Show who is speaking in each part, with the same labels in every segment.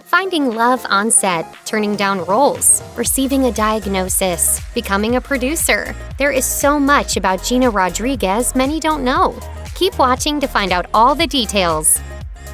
Speaker 1: Finding love on set, turning down roles, receiving a diagnosis, becoming a producer. There is so much about Gina Rodriguez many don't know. Keep watching to find out all the details.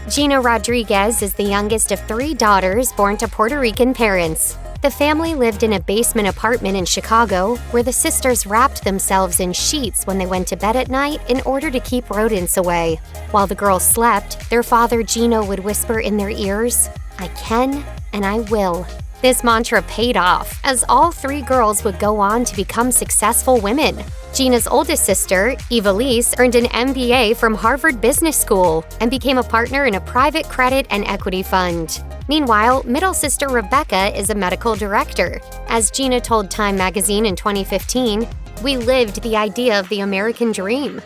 Speaker 1: Gina Rodriguez is the youngest of 3 daughters born to Puerto Rican parents. The family lived in a basement apartment in Chicago where the sisters wrapped themselves in sheets when they went to bed at night in order to keep rodents away. While the girls slept, their father Gino would whisper in their ears, "I can and I will." This mantra paid off, as all 3 girls would go on to become successful women. Gina's oldest sister, Evelise, earned an MBA from Harvard Business School and became a partner in a private credit and equity fund. Meanwhile, middle sister Rebecca is a medical director. As Gina told Time magazine in 2015, "We lived the idea of the American dream."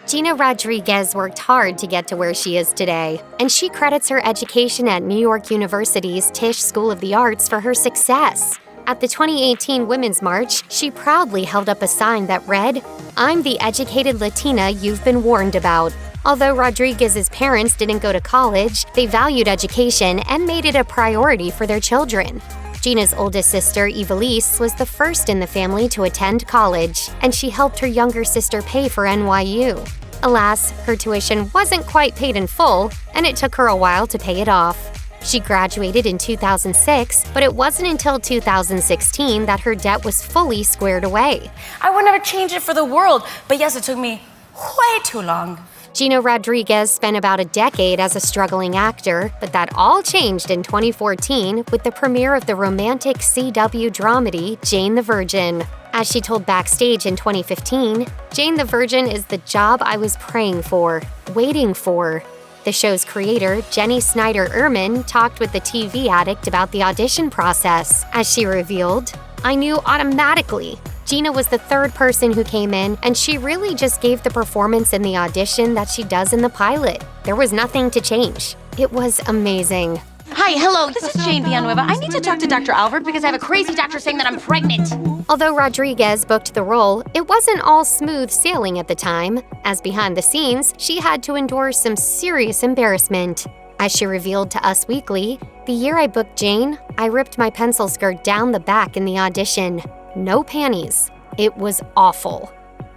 Speaker 1: Gina Rodriguez worked hard to get to where she is today, and she credits her education at New York University's Tisch School of the Arts for her success. At the 2018 Women's March, she proudly held up a sign that read, "I'm the educated Latina you've been warned about." Although Rodriguez's parents didn't go to college, they valued education and made it a priority for their children. Gina's oldest sister, Evelise, was the first in the family to attend college, and she helped her younger sister pay for NYU. Alas, her tuition wasn't quite paid in full, and it took her a while to pay it off. She graduated in 2006, but it wasn't until 2016 that her debt was fully squared away.
Speaker 2: I would never change it for the world, but yes, it took me way too long.
Speaker 1: Gina Rodriguez spent about a decade as a struggling actor, but that all changed in 2014 with the premiere of the romantic CW dramedy Jane the Virgin. As she told Backstage in 2015, "Jane the Virgin is the job I was praying for, waiting for." The show's creator, Jenny Snyder-Ehrman, talked with the TV Addict about the audition process. As she revealed, "I knew automatically. Gina was the 3rd person who came in, and she really just gave the performance in the audition that she does in the pilot. There was nothing to change. It was amazing."
Speaker 3: Hi, hello, this is Jane Villanueva. I need to talk to Dr. Albert because I have a crazy doctor saying that I'm pregnant.
Speaker 1: Although Rodriguez booked the role, it wasn't all smooth sailing at the time, as behind the scenes, she had to endure some serious embarrassment. As she revealed to Us Weekly, "The year I booked Jane, I ripped my pencil skirt down the back in the audition. No panties. It was awful."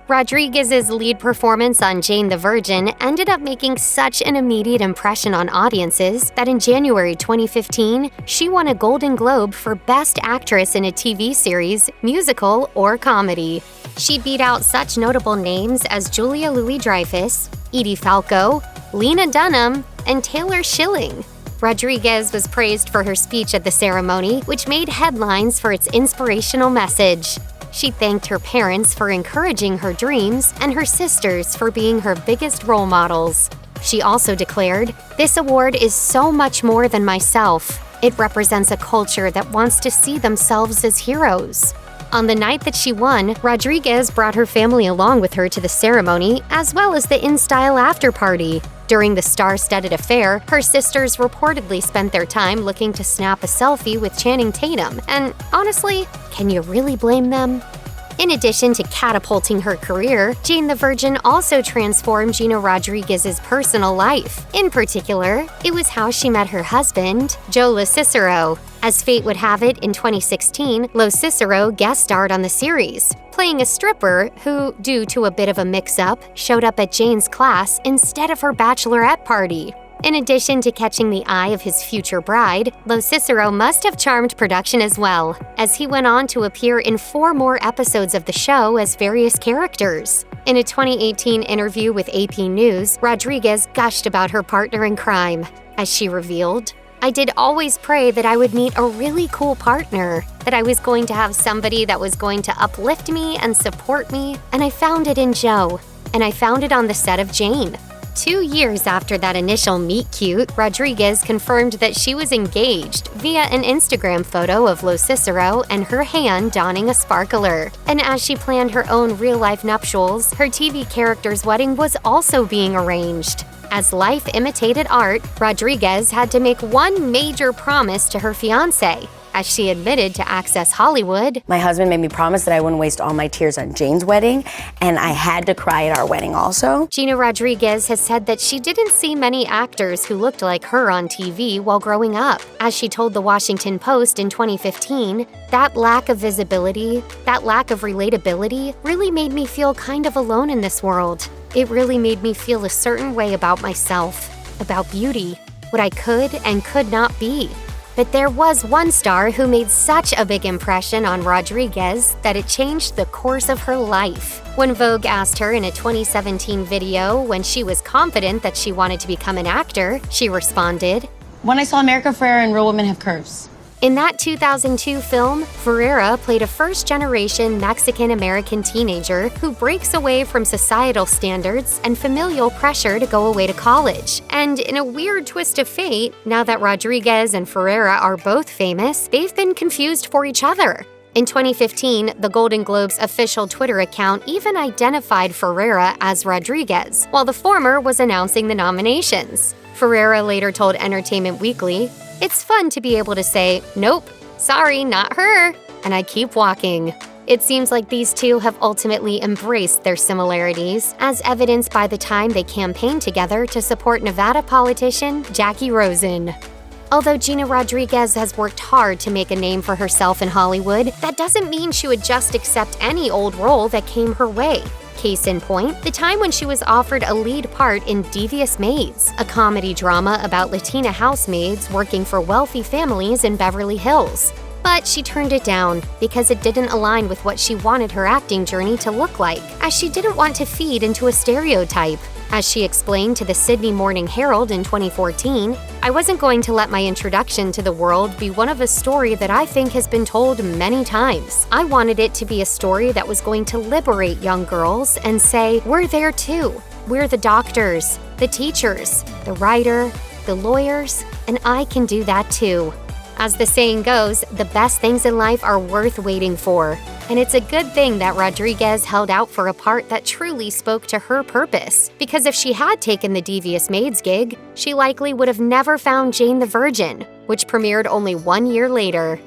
Speaker 1: Rodriguez's lead performance on Jane the Virgin ended up making such an immediate impression on audiences that in January 2015, she won a Golden Globe for Best Actress in a TV series, musical, or comedy. She beat out such notable names as Julia Louis-Dreyfus, Edie Falco, Lena Dunham, and Taylor Schilling. Rodriguez was praised for her speech at the ceremony, which made headlines for its inspirational message. She thanked her parents for encouraging her dreams and her sisters for being her biggest role models. She also declared, "This award is so much more than myself. It represents a culture that wants to see themselves as heroes." On the night that she won, Rodriguez brought her family along with her to the ceremony, as well as the InStyle after-party. During the star-studded affair, her sisters reportedly spent their time looking to snap a selfie with Channing Tatum, and honestly, can you really blame them? In addition to catapulting her career, Jane the Virgin also transformed Gina Rodriguez's personal life. In particular, it was how she met her husband, Joe LoCicero. As fate would have it, in 2016, LoCicero guest starred on the series, playing a stripper who, due to a bit of a mix-up, showed up at Jane's class instead of her bachelorette party. In addition to catching the eye of his future bride, LoCicero must have charmed production as well, as he went on to appear in 4 more episodes of the show as various characters. In a 2018 interview with AP News, Rodriguez gushed about her partner in crime. As she revealed, "I did always pray that I would meet a really cool partner, that I was going to have somebody that was going to uplift me and support me, and I found it in Joe, and I found it on the set of Jane." 2 years after that initial meet-cute, Rodriguez confirmed that she was engaged via an Instagram photo of LoCicero and her hand donning a sparkler. And as she planned her own real-life nuptials, her TV character's wedding was also being arranged. As life imitated art, Rodriguez had to make one major promise to her fiancé. As she admitted to Access Hollywood,
Speaker 4: My husband made me promise that I wouldn't waste all my tears on Jane's wedding, and I had to cry at our wedding also.
Speaker 1: Gina Rodriguez has said that she didn't see many actors who looked like her on TV while growing up. As she told the Washington Post in 2015, that lack of visibility, that lack of relatability, really made me feel kind of alone in this world. It really made me feel a certain way about myself, about beauty, what I could and could not be. But there was one star who made such a big impression on Rodriguez that it changed the course of her life. When Vogue asked her in a 2017 video when she was confident that she wanted to become an actor, she responded,
Speaker 3: When I saw America Ferrera in Real Women Have Curves.
Speaker 1: In that 2002 film, Ferrera played a first-generation Mexican-American teenager who breaks away from societal standards and familial pressure to go away to college. And in a weird twist of fate, now that Rodriguez and Ferrera are both famous, they've been confused for each other. In 2015, the Golden Globes' official Twitter account even identified Ferrera as Rodriguez, while the former was announcing the nominations. Ferrera later told Entertainment Weekly, "It's fun to be able to say, nope, sorry, not her, and I keep walking." It seems like these two have ultimately embraced their similarities, as evidenced by the time they campaigned together to support Nevada politician Jackie Rosen. Although Gina Rodriguez has worked hard to make a name for herself in Hollywood, that doesn't mean she would just accept any old role that came her way. Case in point, the time when she was offered a lead part in Devious Maids, a comedy drama about Latina housemaids working for wealthy families in Beverly Hills. But she turned it down because it didn't align with what she wanted her acting journey to look like, as she didn't want to feed into a stereotype. As she explained to the Sydney Morning Herald in 2014, "I wasn't going to let my introduction to the world be one of a story that I think has been told many times. I wanted it to be a story that was going to liberate young girls and say, we're there too. We're the doctors, the teachers, the writer, the lawyers, and I can do that too." As the saying goes, the best things in life are worth waiting for. And it's a good thing that Rodriguez held out for a part that truly spoke to her purpose. Because if she had taken the Devious Maids gig, she likely would have never found Jane the Virgin, which premiered only 1 year later.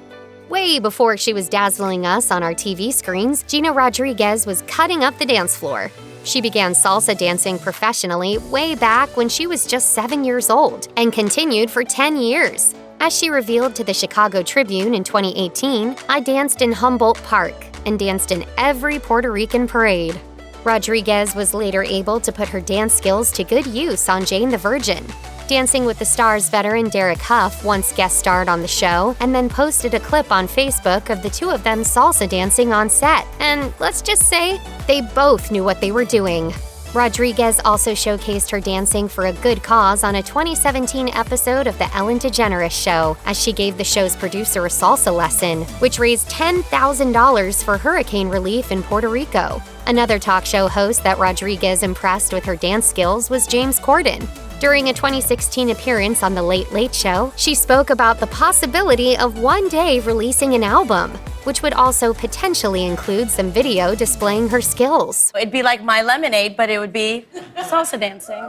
Speaker 1: Way before she was dazzling us on our TV screens, Gina Rodriguez was cutting up the dance floor. She began salsa dancing professionally way back when she was just 7 years old and continued for 10 years. As she revealed to the Chicago Tribune in 2018, "I danced in Humboldt Park and danced in every Puerto Rican parade." Rodriguez was later able to put her dance skills to good use on Jane the Virgin. Dancing with the Stars veteran Derek Huff once guest starred on the show and then posted a clip on Facebook of the two of them salsa dancing on set. And let's just say, they both knew what they were doing. Rodriguez also showcased her dancing for a good cause on a 2017 episode of The Ellen DeGeneres Show, as she gave the show's producer a salsa lesson, which raised $10,000 for hurricane relief in Puerto Rico. Another talk show host that Rodriguez impressed with her dance skills was James Corden. During a 2016 appearance on The Late Late Show, she spoke about the possibility of one day releasing an album, which would also potentially include some video displaying her skills.
Speaker 2: It'd be like My Lemonade, but it would be salsa dancing.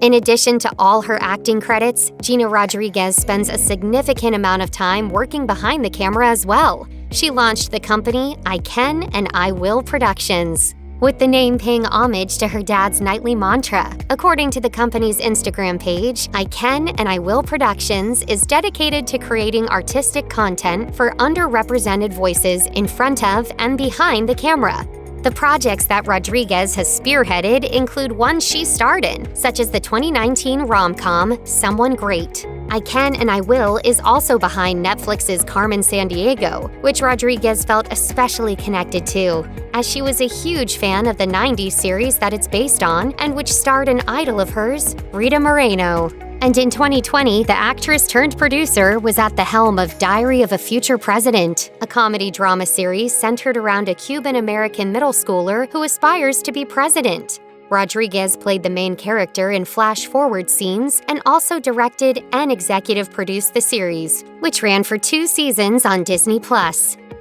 Speaker 1: In addition to all her acting credits, Gina Rodriguez spends a significant amount of time working behind the camera as well. She launched the company I Can and I Will Productions, with the name paying homage to her dad's nightly mantra. According to the company's Instagram page, I Can and I Will Productions is dedicated to creating artistic content for underrepresented voices in front of and behind the camera. The projects that Rodriguez has spearheaded include ones she starred in, such as the 2019 rom-com Someone Great. I Can and I Will is also behind Netflix's Carmen Sandiego, which Rodriguez felt especially connected to, as she was a huge fan of the 90s series that it's based on and which starred an idol of hers, Rita Moreno. And in 2020, the actress-turned-producer was at the helm of Diary of a Future President, a comedy drama series centered around a Cuban-American middle schooler who aspires to be president. Rodriguez played the main character in flash-forward scenes and also directed and executive produced the series, which ran for 2 seasons on Disney+.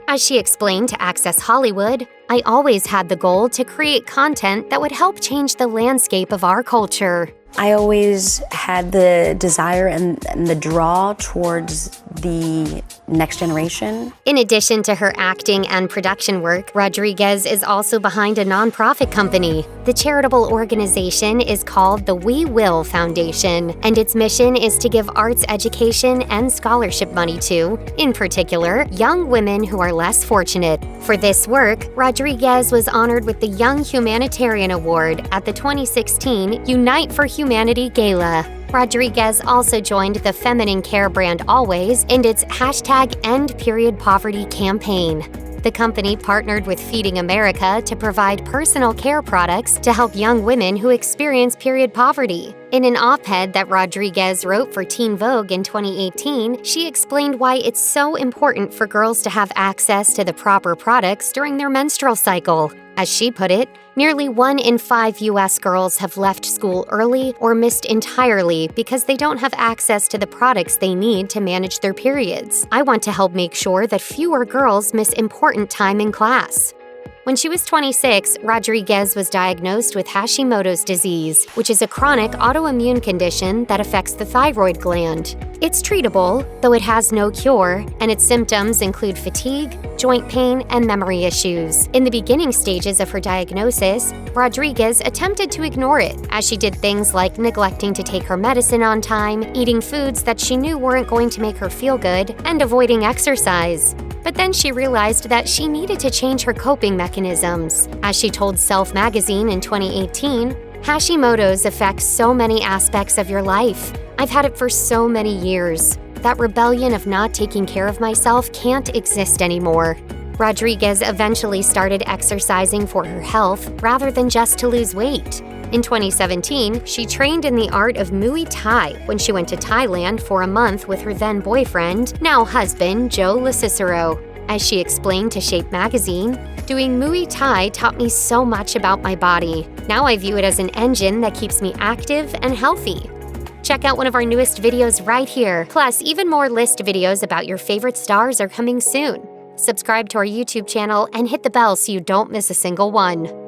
Speaker 1: As she explained to Access Hollywood, "I always had the goal to create content that would help change the landscape of our culture."
Speaker 4: I always had the desire and the draw towards the next generation.
Speaker 1: In addition to her acting and production work, Rodriguez is also behind a nonprofit company. The charitable organization is called the We Will Foundation, and its mission is to give arts education and scholarship money to, in particular, young women who are less fortunate. For this work, Rodriguez was honored with the Young Humanitarian Award at the 2016 Unite for Humanity Gala. Rodriguez also joined the feminine care brand Always and its #EndPeriodPoverty campaign. The company partnered with Feeding America to provide personal care products to help young women who experience period poverty. In an op-ed that Rodriguez wrote for Teen Vogue in 2018, she explained why it's so important for girls to have access to the proper products during their menstrual cycle. As she put it, nearly 1 in 5 U.S. girls have left school early or missed entirely because they don't have access to the products they need to manage their periods. I want to help make sure that fewer girls miss important time in class. When she was 26, Rodriguez was diagnosed with Hashimoto's disease, which is a chronic autoimmune condition that affects the thyroid gland. It's treatable, though it has no cure, and its symptoms include fatigue, joint pain, and memory issues. In the beginning stages of her diagnosis, Rodriguez attempted to ignore it, as she did things like neglecting to take her medicine on time, eating foods that she knew weren't going to make her feel good, and avoiding exercise. But then she realized that she needed to change her coping mechanisms. As she told Self magazine in 2018, Hashimoto's affects so many aspects of your life. I've had it for so many years. That rebellion of not taking care of myself can't exist anymore. Rodriguez eventually started exercising for her health rather than just to lose weight. In 2017, she trained in the art of Muay Thai when she went to Thailand for a month with her then-boyfriend, now husband, Joe LaCicero. As she explained to Shape magazine, doing Muay Thai taught me so much about my body. Now I view it as an engine that keeps me active and healthy. Check out one of our newest videos right here. Plus, even more list videos about your favorite stars are coming soon. Subscribe to our YouTube channel and hit the bell so you don't miss a single one.